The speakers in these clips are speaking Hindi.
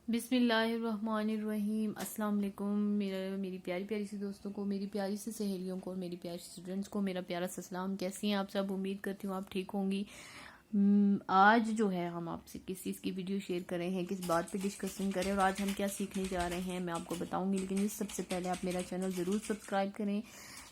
बिस्मिल्लाहिर्रहमानिर्रहीम। अस्सलाम वालेकुम। मेरी प्यारी प्यारी सी दोस्तों को, मेरी प्यारी सी सहेलियों को और मेरी प्यारी स्टूडेंट्स को मेरा प्यारा सा सलाम। कैसी हैं आप सब? उम्मीद करती हूँ आप ठीक होंगी। आज जो है हम आपसे किस चीज़ की वीडियो शेयर कर रहे हैं, किस बात पे डिस्कशन करें और आज हम क्या सीखने जा रहे हैं मैं आपको बताऊंगी। लेकिन इस सबसे पहले आप मेरा चैनल ज़रूर सब्सक्राइब करें,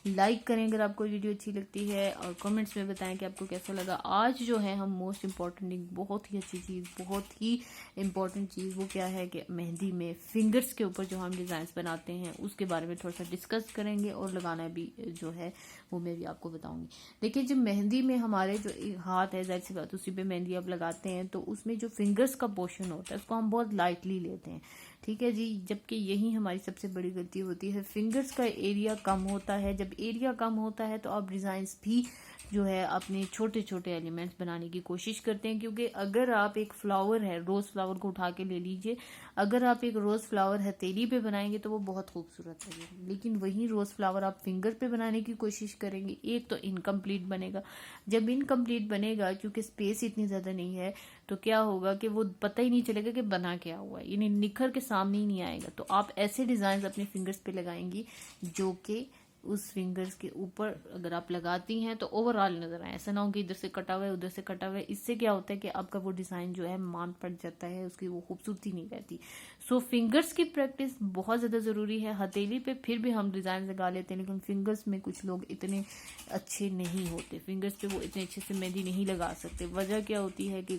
लाइक करें अगर आपको वीडियो अच्छी लगती है और कमेंट्स में बताएं कि आपको कैसा लगा। आज जो है हम मोस्ट इम्पॉर्टेंट, एक बहुत ही अच्छी चीज़, बहुत ही इम्पॉर्टेंट चीज़ वो क्या है कि मेहंदी में फिंगर्स के ऊपर जो हम डिज़ाइंस बनाते हैं उसके बारे में थोड़ा सा डिस्कस करेंगे और लगाना भी जो है वो मैं भी आपको बताऊंगी। देखिए, जब मेहंदी में हमारे जो हाथ है, जाहिर सी बात उसी पे मेहंदी आप लगाते हैं, तो उसमें जो फिंगर्स का पोर्शन होता है उसको हम बहुत लाइटली लेते हैं, ठीक है जी। जबकि यही हमारी सबसे बड़ी गलती होती है, फिंगर्स का एरिया कम होता है। जब एरिया कम होता है तो आप डिज़ाइंस भी जो है अपने छोटे छोटे एलिमेंट्स बनाने की कोशिश करते हैं। क्योंकि अगर आप एक फ्लावर है, रोज़ फ्लावर को उठा के ले लीजिए, अगर आप एक रोज़ फ्लावर हथेली पे बनाएंगे तो वो बहुत खूबसूरत लगेगा। लेकिन वही रोज़ फ्लावर आप फिंगर पे बनाने की कोशिश करेंगे, एक तो इनकम्प्लीट बनेगा। जब इनकम्प्लीट बनेगा, क्योंकि स्पेस इतनी ज़्यादा नहीं है, तो क्या होगा कि वो पता ही नहीं चलेगा कि बना क्या हुआ है, यानी निखर के सामने ही नहीं आएगा। तो आप ऐसे डिज़ाइन अपने फिंगर्स पे लगाएंगी जो कि उस फिंगर्स के ऊपर अगर आप लगाती हैं तो ओवरऑल नजर आए। ऐसा ना हो कि इधर से कटा हुआ है उधर से कटा हुआ है। इससे क्या होता है कि आपका वो डिज़ाइन जो है मान पड़ जाता है, उसकी वो खूबसूरती नहीं रहती। सो फिंगर्स की प्रैक्टिस बहुत ज़्यादा ज़रूरी है। हथेली पे फिर भी हम डिज़ाइन लगा लेते हैं, लेकिन फिंगर्स में कुछ लोग इतने अच्छे नहीं होते, फिंगर्स पे वो इतने अच्छे से मेहंदी नहीं लगा सकते। वजह क्या होती है कि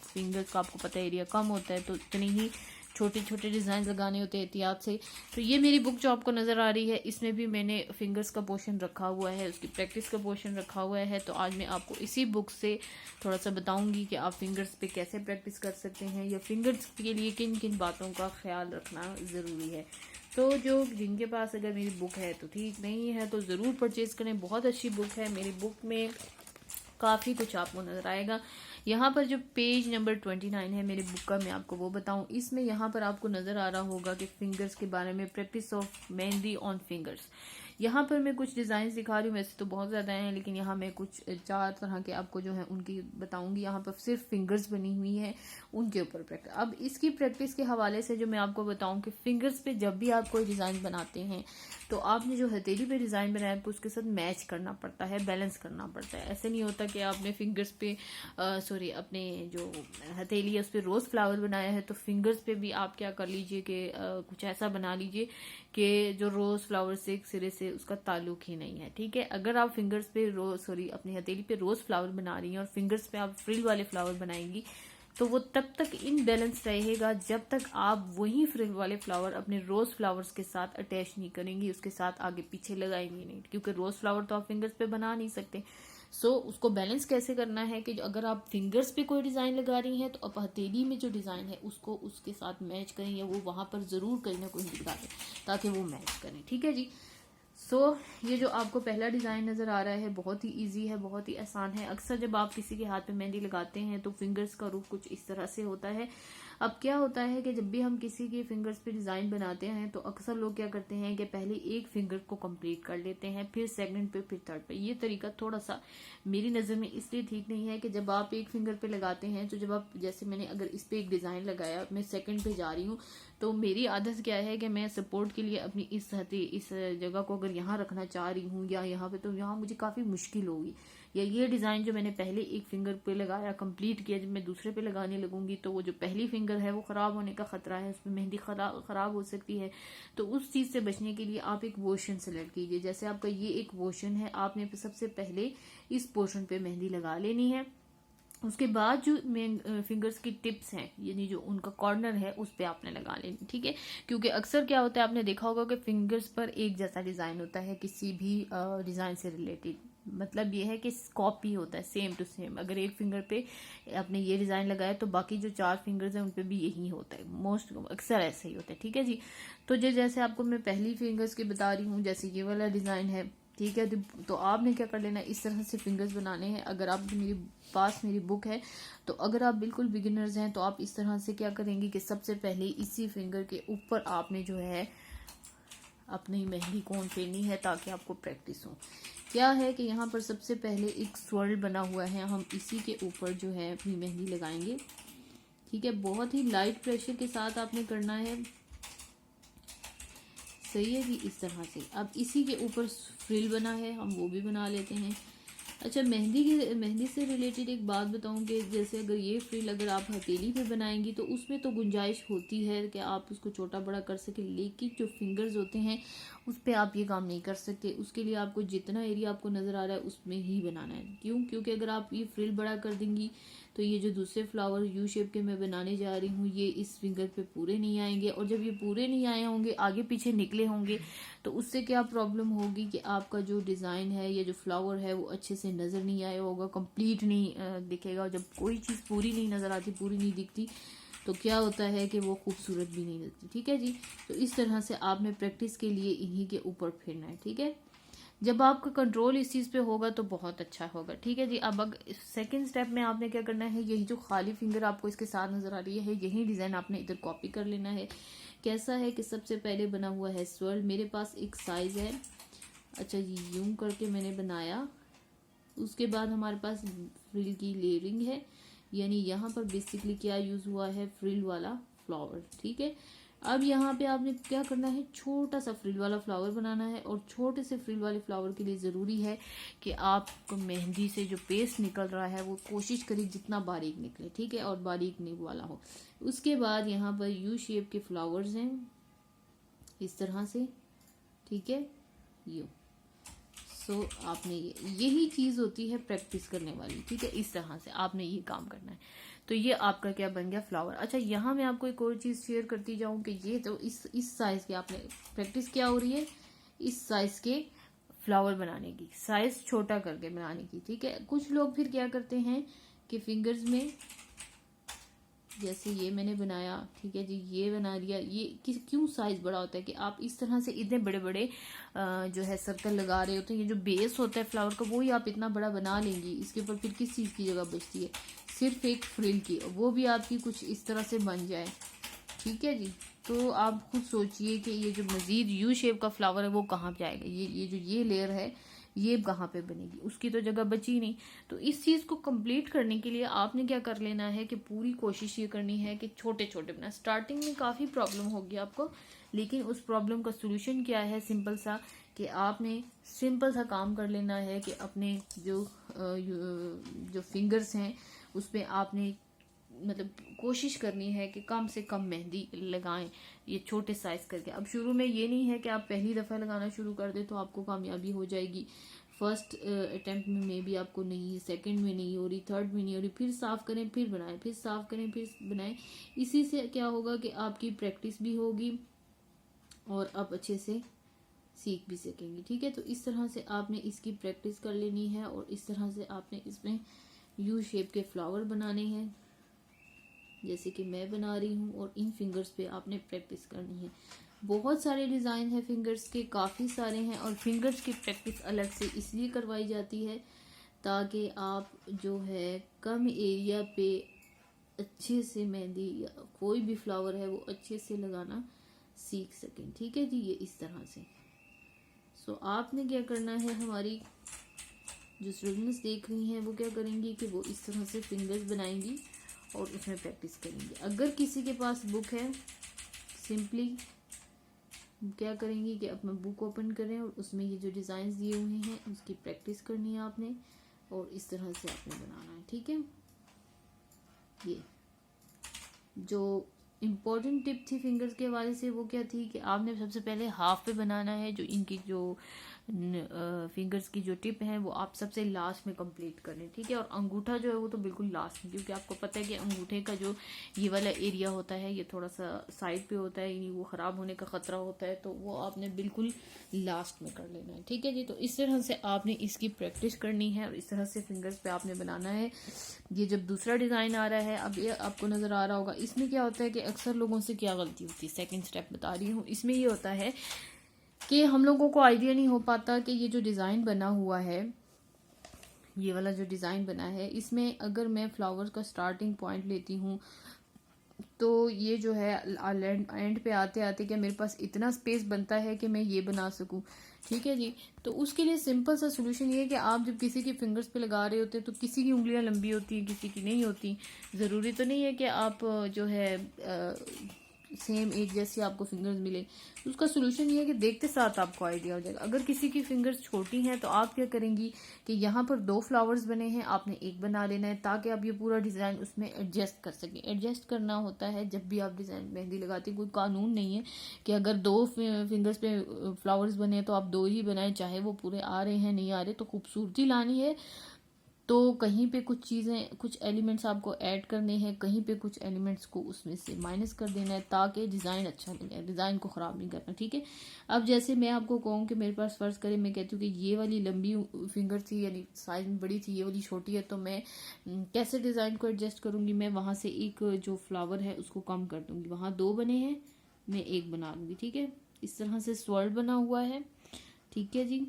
फिंगर्स का आपको पता है एरिया कम होता है, तो इतने ही छोटे छोटे डिज़ाइन लगाने होते हैं एहतियात से। तो ये मेरी बुक जो आपको नज़र आ रही है, इसमें भी मैंने फिंगर्स का पोर्शन रखा हुआ है, उसकी प्रैक्टिस का पोर्शन रखा हुआ है। तो आज मैं आपको इसी बुक से थोड़ा सा बताऊंगी कि आप फिंगर्स पे कैसे प्रैक्टिस कर सकते हैं या फिंगर्स के लिए किन किन बातों का ख्याल रखना ज़रूरी है। तो जो जिनके पास अगर मेरी बुक है तो ठीक, नहीं है तो ज़रूर परचेज़ करें। बहुत अच्छी बुक है। मेरी बुक में काफ़ी कुछ आपको नजर आएगा। यहाँ पर जो पेज नंबर 29 है मेरी बुक का, मैं आपको वो बताऊँ। इसमें यहाँ पर आपको नजर आ रहा होगा कि फिंगर्स के बारे में, practice of mehndi on fingers. यहाँ पर मैं कुछ डिज़ाइन दिखा रही हूँ, वैसे तो बहुत ज़्यादा हैं, लेकिन यहाँ मैं कुछ 4 तरह के आपको जो है उनकी बताऊंगी। यहाँ पर सिर्फ फिंगर्स बनी हुई है, उनके ऊपर प्रैक्टिस। अब इसकी प्रैक्टिस के हवाले से जो मैं आपको बताऊं कि फिंगर्स पे जब भी आप कोई डिज़ाइन बनाते हैं तो आपने जो हथेली पे डिज़ाइन बनाया है उसके साथ मैच करना पड़ता है, बैलेंस करना पड़ता है। ऐसे नहीं होता कि आपने फिंगर्स पे सॉरी अपने जो हथेली है उस पर रोज़ फ्लावर बनाया है तो फिंगर्स पे भी आप क्या कर लीजिए कि कुछ ऐसा बना लीजिए कि जो रोज़ फ्लावर से एक सिरे से उसका ताल्लुक ही नहीं है, ठीक है। अगर आप फिंगर्स पे अपनी हथेली पे रोज़ फ्लावर बना रही हैं और फिंगर्स पे आप फ्रिल वाले फ्लावर बनाएंगी तो वो तब तक इनबैलेंस रहेगा जब तक आप वही फ्रिल वाले फ्लावर अपने रोज फ्लावर्स के साथ अटैच नहीं करेंगी, उसके साथ आगे पीछे लगाएंगी नहीं, क्योंकि रोज फ्लावर तो आप फिंगर्स पे बना नहीं सकते। सो उसको बैलेंस कैसे करना है कि अगर आप फिंगर्स पे कोई डिज़ाइन लगा रही हैं तो आप हथेली में जो डिज़ाइन है उसको उसके साथ मैच करें या वो वहां पर ज़रूर कहीं ना कहीं दिखा दें ताकि वो मैच करें, ठीक है जी। ये जो आपको पहला डिज़ाइन नज़र आ रहा है बहुत ही इजी है, बहुत ही आसान है। अक्सर जब आप किसी के हाथ पे मेहंदी लगाते हैं तो फिंगर्स का रुख कुछ इस तरह से होता है। अब क्या होता है कि जब भी हम किसी के फिंगर्स पे डिज़ाइन बनाते हैं तो अक्सर लोग क्या करते हैं कि पहले एक फिंगर को कंप्लीट कर लेते हैं, फिर सेकंड पे, फिर थर्ड पे। ये तरीका थोड़ा सा मेरी नज़र में इसलिए ठीक नहीं है कि जब आप एक फिंगर पे लगाते हैं तो जब आप, जैसे मैंने अगर इस पे एक डिज़ाइन लगाया, मैं सेकंड पे जा रही हूँ, तो मेरी आदत क्या है कि मैं सपोर्ट के लिए अपनी इस जगह को अगर यहाँ रखना चाह रही हूँ या यहाँ पे, तो यहाँ मुझे काफ़ी मुश्किल होगी। या ये डिज़ाइन जो मैंने पहले एक फिंगर पे लगाया, कंप्लीट किया, जब मैं दूसरे पे लगाने लगूंगी तो वो जो पहली फिंगर है वो ख़राब होने का ख़तरा है, उसमें मेहंदी ख़राब हो सकती है। तो उस चीज़ से बचने के लिए आप एक वोशन सेलेक्ट कीजिए। जैसे आपका ये एक वोशन है, आपने सबसे पहले इस पोर्शन पे मेहंदी लगा लेनी है। उसके बाद जो मेन फिंगर्स की टिप्स हैं, यानी जो उनका कॉर्नर है, उस पे आपने लगा लेनी, ठीक है। क्योंकि अक्सर क्या होता है, आपने देखा होगा कि फिंगर्स पर एक जैसा डिज़ाइन होता है किसी भी डिज़ाइन से रिलेटेड। मतलब ये है कि कॉपी होता है, सेम टू सेम। अगर एक फिंगर पे आपने ये डिज़ाइन लगाया तो बाकी जो 4 फिंगर्स हैं उन पे भी यही होता है, मोस्ट अक्सर ऐसा ही होता है, ठीक है जी। तो जैसे आपको मैं पहली फिंगर्स की बता रही हूँ, जैसे ये वाला डिज़ाइन है, ठीक है। तो आपने क्या कर लेना है, इस तरह से फिंगर्स बनाने हैं। अगर आप मेरी बुक है तो अगर आप बिल्कुल बिगिनर्स हैं तो आप इस तरह से क्या करेंगे कि सबसे पहले इसी फिंगर के ऊपर आपने जो है अपनी मेहंदी कौन फेरनी है ताकि आपको प्रैक्टिस हो। क्या है कि यहाँ पर सबसे पहले एक स्वर्ल बना हुआ है, हम इसी के ऊपर जो है अपनी मेहंदी लगाएंगे। ठीक है, बहुत ही लाइट प्रेशर के साथ आपने करना है। सही है जी, इस तरह से। अब इसी के ऊपर फ्रिल बना है, हम वो भी बना लेते हैं। अच्छा, मेहंदी से रिलेटेड एक बात बताऊं कि जैसे अगर ये फ्रिल अगर आप हथेली पे बनाएंगी तो उसमें तो गुंजाइश होती है कि आप उसको छोटा बड़ा कर सके, लेकिन जो फिंगर्स होते हैं उस पर आप ये काम नहीं कर सकते। उसके लिए आपको जितना एरिया आपको नज़र आ रहा है उसमें ही बनाना है। क्यों? क्योंकि अगर आप ये फ्रिल बड़ा कर देंगी तो ये जो दूसरे फ्लावर यू शेप के मैं बनाने जा रही हूँ ये इस फिंगर पे पूरे नहीं आएंगे, और जब ये पूरे नहीं आए होंगे, आगे पीछे निकले होंगे, तो उससे क्या प्रॉब्लम होगी कि आपका जो डिज़ाइन है या जो फ्लावर है वो अच्छे से नज़र नहीं आया होगा, कंप्लीट नहीं दिखेगा। जब कोई चीज़ पूरी नहीं नज़र आती, पूरी नहीं दिखती, तो क्या होता है कि वो खूबसूरत भी नहीं लगती। ठीक है जी, तो इस तरह से आपने प्रैक्टिस के लिए इन्हीं के ऊपर फिरना है। ठीक है, जब आपका कंट्रोल इस चीज़ पे होगा तो बहुत अच्छा होगा। ठीक है जी, अब सेकंड स्टेप में आपने क्या करना है, यही जो खाली फिंगर आपको इसके साथ नज़र आ रही है यही डिज़ाइन आपने इधर कॉपी कर लेना है। कैसा है कि सबसे पहले बना हुआ है स्वर्ल, मेरे पास एक साइज़ है। अच्छा जी, यूं करके मैंने बनाया। उसके बाद हमारे पास फ्रिल की लेयरिंग है, यानी यहाँ पर बेसिकली क्या यूज़ हुआ है, फ्रिल वाला फ्लावर। ठीक है, अब यहाँ पे आपने क्या करना है, छोटा सा फ्रिल वाला फ्लावर बनाना है। और छोटे से फ्रिल वाले फ्लावर के लिए ज़रूरी है कि आप मेहंदी से जो पेस्ट निकल रहा है वो कोशिश करिए जितना बारीक निकले। ठीक है, और बारीक नहीं वाला हो। उसके बाद यहाँ पर यू शेप के फ्लावर्स हैं इस तरह से। ठीक है, यू सो आपने यही चीज़ होती है प्रैक्टिस करने वाली। ठीक है, इस तरह से आपने ये काम करना है। तो ये आपका क्या बन गया, फ्लावर। अच्छा, यहाँ मैं आपको एक और चीज़ शेयर करती जाऊँ कि ये तो इस साइज़ के आपने प्रैक्टिस क्या हो रही है, इस साइज़ के फ्लावर बनाने की, साइज़ छोटा करके बनाने की। ठीक है, कुछ लोग फिर क्या करते हैं कि फिंगर्स में, जैसे ये मैंने बनाया, ठीक है जी, ये बना लिया। ये क्यों साइज बड़ा होता है कि आप इस तरह से इतने बड़े बड़े जो है सर्कल लगा रहे होते हैं। ये जो बेस होता है फ्लावर का वो ही आप इतना बड़ा बना लेंगी, इसके ऊपर फिर किस चीज़ की जगह बचती है, सिर्फ एक फ्रिल की, वो भी आपकी कुछ इस तरह से बन जाए। ठीक है जी, तो आप खुद सोचिए कि ये जो मज़ीद यू शेप का फ्लावर है वो कहाँ पे आएगा। ये जो ये लेयर है ये कहाँ पे बनेगी, उसकी तो जगह बची नहीं। तो इस चीज़ को कंप्लीट करने के लिए आपने क्या कर लेना है कि पूरी कोशिश ये करनी है कि छोटे छोटे बना। स्टार्टिंग में काफ़ी प्रॉब्लम होगी आपको, लेकिन उस प्रॉब्लम का सोल्यूशन क्या है, सिंपल सा, कि आपने सिंपल सा काम कर लेना है कि अपने जो फिंगर्स हैं उस पर आपने मतलब कोशिश करनी है कि कम से कम मेहंदी लगाएं, ये छोटे साइज करके। अब शुरू में ये नहीं है कि आप पहली दफ़ा लगाना शुरू कर दे तो आपको कामयाबी हो जाएगी। फर्स्ट अटेम्प्ट में भी आपको नहीं, सेकंड में नहीं हो रही, थर्ड में नहीं हो रही, फिर साफ करें फिर बनाएं, फिर साफ करें फिर बनाएं। इसी से क्या होगा कि आपकी प्रैक्टिस भी होगी और आप अच्छे से सीख भी सकेंगी। ठीक है, तो इस तरह से आपने इसकी प्रैक्टिस कर लेनी है और इस तरह से आपने इसमें यू शेप के फ्लावर बनाने हैं जैसे कि मैं बना रही हूँ, और इन फिंगर्स पे आपने प्रैक्टिस करनी है। बहुत सारे डिज़ाइन है फिंगर्स के, काफ़ी सारे हैं, और फिंगर्स की प्रैक्टिस अलग से इसलिए करवाई जाती है ताकि आप जो है कम एरिया पे अच्छे से मेहंदी या कोई भी फ्लावर है वो अच्छे से लगाना सीख सकें। ठीक है जी, ये इस तरह से। सो आपने क्या करना है, हमारी जो स्टूडेंट्स देख रही हैं वो क्या करेंगी कि वो इस तरह से फिंगर्स बनाएंगी और उसमें प्रैक्टिस करेंगे। अगर किसी के पास बुक है, सिंपली क्या करेंगी कि अपना बुक ओपन करें और उसमें ये जो डिज़ाइन दिए हुए हैं उसकी प्रैक्टिस करनी है आपने, और इस तरह से आपने बनाना है। ठीक है, ये जो इम्पोर्टेंट टिप थी फिंगर्स के हवाले से वो क्या थी कि आपने सबसे पहले हाफ पे बनाना है। जो इनकी जो फिंगर्स की जो टिप है वो आप सबसे लास्ट में कंप्लीट कर लें। ठीक है, और अंगूठा जो है वो तो बिल्कुल लास्ट में, क्योंकि आपको पता है कि अंगूठे का जो ये वाला एरिया होता है ये थोड़ा सा साइड पे होता है, यानी वो ख़राब होने का ख़तरा होता है, तो वो आपने बिल्कुल लास्ट में कर लेना है। ठीक है जी, तो इस तरह से आपने इसकी प्रैक्टिस करनी है और इस तरह से फिंगर्स पे आपने बनाना है। ये जब दूसरा डिज़ाइन आ रहा है, अब ये आपको नज़र आ रहा होगा, इसमें क्या होता है कि अक्सर लोगों से क्या गलती होती है, सेकंड स्टेप बता रही हूँ, इसमें ये होता है कि हम लोगों को आइडिया नहीं हो पाता कि ये जो डिज़ाइन बना हुआ है, ये वाला जो डिज़ाइन बना है, इसमें अगर मैं फ्लावर्स का स्टार्टिंग पॉइंट लेती हूँ तो ये जो है एंड पे आते आते क्या मेरे पास इतना स्पेस बनता है कि मैं ये बना सकूं। ठीक है जी। तो उसके लिए सिंपल सा सोल्यूशन ये है कि आप जब किसी की फिंगर्स पे लगा रहे होते हैं तो किसी की उंगलियां लंबी होती हैं, किसी की नहीं होती। ज़रूरी तो नहीं है कि आप जो है सेम एक जैसी आपको फिंगर्स मिले। तो उसका सोल्यूशन ये है कि देखते साथ आपको आइडिया हो जाएगा। अगर किसी की फिंगर्स छोटी हैं तो आप क्या करेंगी कि यहाँ पर 2 फ्लावर्स बने हैं, आपने एक बना लेना है ताकि आप ये पूरा डिज़ाइन उसमें एडजस्ट कर सकें। एडजस्ट करना होता है जब भी आप डिज़ाइन मेहंदी लगाती हैं, कोई कानून नहीं है कि अगर 2 फिंगर्स पे फ्लावर्स बने हैं तो आप 2 ही बनाएं, चाहे वो पूरे आ रहे हैं नहीं आ रहे। तो खूबसूरती लानी है तो कहीं पे कुछ चीज़ें, कुछ एलिमेंट्स आपको ऐड करने हैं, कहीं पे कुछ एलिमेंट्स को उसमें से माइनस कर देना है ताकि डिज़ाइन अच्छा लगे, डिज़ाइन को ख़राब नहीं करना। ठीक है। अब जैसे मैं आपको कहूँ कि मेरे पास फ़र्ज़ करें मैं कहती हूँ कि ये वाली लंबी फिंगर थी, यानी साइज में बड़ी थी, ये वाली छोटी है, तो मैं कैसे डिज़ाइन को एडजस्ट करूँगी। मैं वहाँ से एक जो फ्लावर है उसको कम कर दूँगी। वहाँ 2 बने हैं, मैं 1 बना लूँगी। ठीक है। इस तरह से स्वर्ड बना हुआ है। ठीक है जी।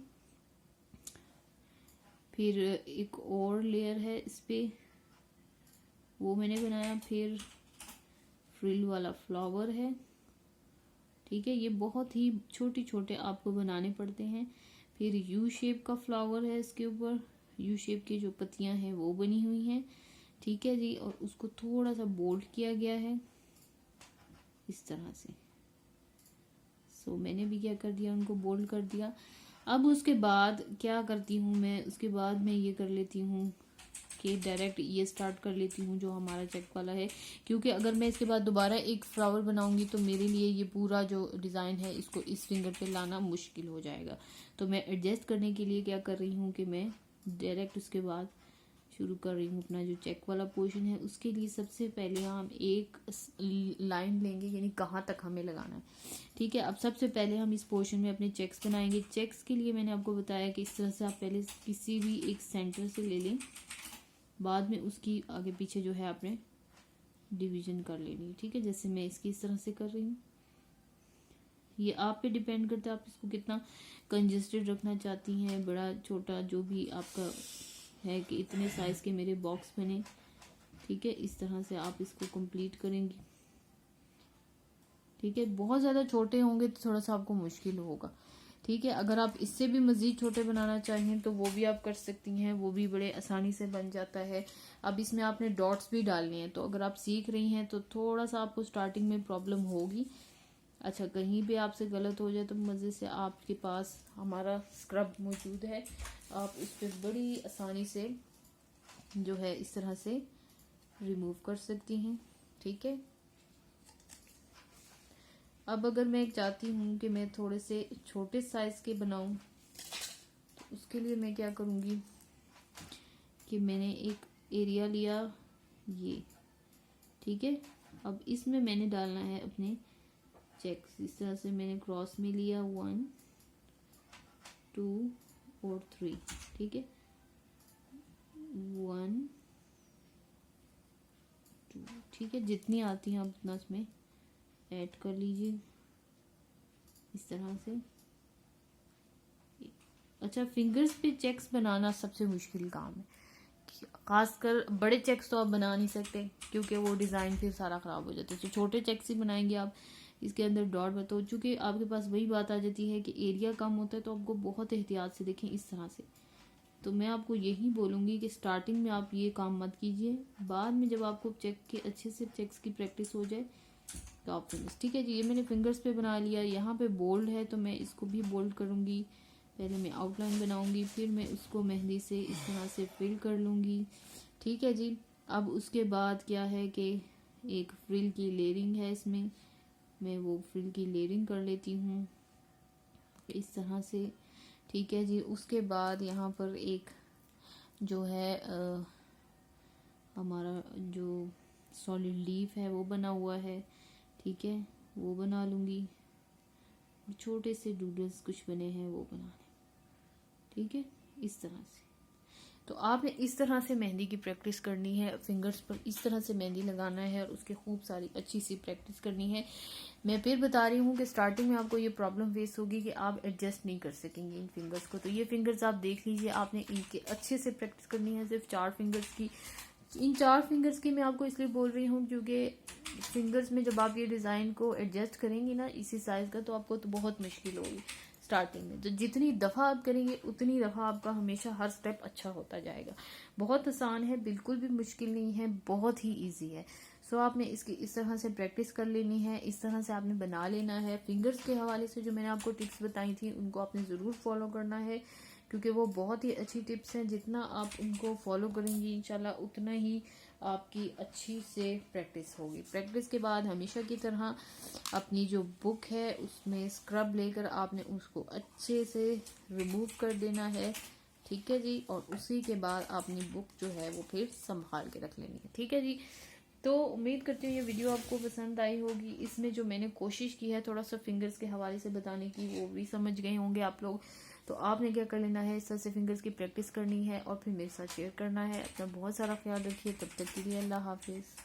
फिर एक और लेयर है इस पे, वो मैंने बनाया। फिर फ्रिल वाला फ्लावर है। ठीक है। ये बहुत ही छोटे छोटे आपको बनाने पड़ते हैं। फिर यू शेप का फ्लावर है, इसके ऊपर यू शेप की जो पत्तियां हैं वो बनी हुई हैं। ठीक है जी। और उसको थोड़ा सा बोल्ड किया गया है इस तरह से। सो मैंने भी क्या कर दिया, उनको बोल्ड कर दिया। अब उसके बाद क्या करती हूँ मैं, उसके बाद मैं ये कर लेती हूँ कि डायरेक्ट ये स्टार्ट कर लेती हूँ जो हमारा चेक वाला है, क्योंकि अगर मैं इसके बाद दोबारा एक फ्लावर बनाऊंगी तो मेरे लिए ये पूरा जो डिज़ाइन है इसको इस फिंगर पे लाना मुश्किल हो जाएगा। तो मैं एडजस्ट करने के लिए क्या कर रही हूँ कि मैं डायरेक्ट उसके बाद शुरू कर रही हूँ अपना जो चेक वाला पोर्शन है। उसके लिए सबसे पहले हम एक लाइन लेंगे, यानी कहाँ तक हमें लगाना है। ठीक है। अब सबसे पहले हम इस पोर्शन में अपने चेक्स बनाएंगे। चेक्स के लिए मैंने आपको बताया कि इस तरह से आप पहले किसी भी एक सेंटर से ले लें, बाद में उसकी आगे पीछे जो है आपने डिवीजन कर लेनी है। ठीक है। जैसे मैं इसकी इस तरह से कर रही हूँ। ये आप पे डिपेंड करता है आप इसको कितना कंजेस्टेड रखना चाहती हैं, बड़ा छोटा, जो भी आपका है कि इतने साइज के मेरे बॉक्स बने। ठीक है। इस तरह से आप इसको कंप्लीट करेंगी। ठीक है। बहुत ज़्यादा छोटे होंगे तो थोड़ा सा आपको मुश्किल होगा। ठीक है। अगर आप इससे भी मज़ीद छोटे बनाना चाहें तो वो भी आप कर सकती हैं, वो भी बड़े आसानी से बन जाता है। अब इसमें आपने डॉट्स भी डालने हैं, तो अगर आप सीख रही हैं तो थोड़ा सा आपको स्टार्टिंग में प्रॉब्लम होगी। अच्छा, कहीं भी आपसे गलत हो जाए तो मज़े से आपके पास हमारा स्क्रब मौजूद है, आप उस पर बड़ी आसानी से जो है इस तरह से रिमूव कर सकती हैं। ठीक है। अब अगर मैं चाहती हूँ कि मैं थोड़े से छोटे साइज़ के बनाऊँ तो उसके लिए मैं क्या करूँगी कि मैंने एक एरिया लिया ये। ठीक है। अब इसमें मैंने डालना है अपने चेक्स। इस तरह से मैंने क्रॉस में लिया 1 2 और 3। ठीक है। 1 2। ठीक है। जितनी आती हैं आप उतना इसमें ऐड कर लीजिए इस तरह से। अच्छा, फिंगर्स पे चेक्स बनाना सबसे मुश्किल काम है, खासकर बड़े चेक्स तो आप बना नहीं सकते क्योंकि वो डिज़ाइन फिर सारा ख़राब हो जाता है। तो छोटे चेक्स ही बनाएंगे आप। इसके अंदर डॉट बताओ, चूँकि आपके पास वही बात आ जाती है कि एरिया कम होता है, तो आपको बहुत एहतियात से देखें इस तरह से। तो मैं आपको यही बोलूँगी कि स्टार्टिंग में आप ये काम मत कीजिए, बाद में जब आपको चेक के अच्छे से चेक्स की प्रैक्टिस हो जाए तो आप फिंगर्स। ठीक है जी। ये मैंने फिंगर्स पे बना लिया। यहाँ पे बोल्ड है तो मैं इसको भी बोल्ड करूँगी। पहले मैं आउटलाइन बनाऊँगी, फिर मैं उसको मेहंदी से इस तरह से फिल कर लूँगी। ठीक है जी। अब उसके बाद क्या है कि एक फ्रिल की लेयरिंग है इसमें, मैं वो फ्रिल की लेयरिंग कर लेती हूँ इस तरह से। ठीक है जी। उसके बाद यहाँ पर एक जो है हमारा जो सॉलिड लीफ है वो बना हुआ है। ठीक है। वो बना लूँगी। छोटे से डूडल्स कुछ बने हैं वो बना लें। ठीक है। इस तरह से तो आपने इस तरह से मेहंदी की प्रैक्टिस करनी है, फिंगर्स पर इस तरह से मेहंदी लगाना है और उसकी खूब सारी अच्छी सी प्रैक्टिस करनी है। मैं फिर बता रही हूँ कि स्टार्टिंग में आपको ये प्रॉब्लम फेस होगी कि आप एडजस्ट नहीं कर सकेंगे इन फिंगर्स को। तो ये फिंगर्स आप देख लीजिए, आपने इनके अच्छे से प्रैक्टिस करनी है, सिर्फ 4 फिंगर्स की। इन 4 फिंगर्स की मैं आपको इसलिए बोल रही हूँ क्योंकि फिंगर्स में जब आप ये डिज़ाइन को एडजस्ट करेंगी ना इसी साइज़ का, तो आपको तो बहुत मुश्किल होगी स्टार्टिंग में। तो जितनी दफ़ा आप करेंगे उतनी दफ़ा आपका हमेशा हर स्टेप अच्छा होता जाएगा। बहुत आसान है, बिल्कुल भी मुश्किल नहीं है, बहुत ही ईजी है। सो आपने इसकी इस तरह से प्रैक्टिस कर लेनी है, इस तरह से आपने बना लेना है। फिंगर्स के हवाले से जो मैंने आपको टिप्स बताई थी उनको आपने ज़रूर फॉलो करना है, क्योंकि वो बहुत ही अच्छी टिप्स हैं। जितना आप उनको फॉलो करेंगी इंशाल्लाह उतना ही आपकी अच्छी से प्रैक्टिस होगी। प्रैक्टिस के बाद हमेशा की तरह अपनी जो बुक है उसमें स्क्रब लेकर आपने उसको अच्छे से रिमूव कर देना है, ठीक है जी। और उसी के बाद अपनी बुक जो है वो फिर संभाल के रख लेनी है, ठीक है जी। तो उम्मीद करती हूँ ये वीडियो आपको पसंद आई होगी। इसमें जो मैंने कोशिश की है थोड़ा सा फिंगर्स के हवाले से बताने की, वो भी समझ गए होंगे आप लोग। तो आपने क्या कर लेना है, इस तरह से फिंगर्स की प्रैक्टिस करनी है और फिर मेरे साथ शेयर करना है। अपना बहुत सारा ख्याल रखिए, तब तक के लिए अल्लाह हाफिज़।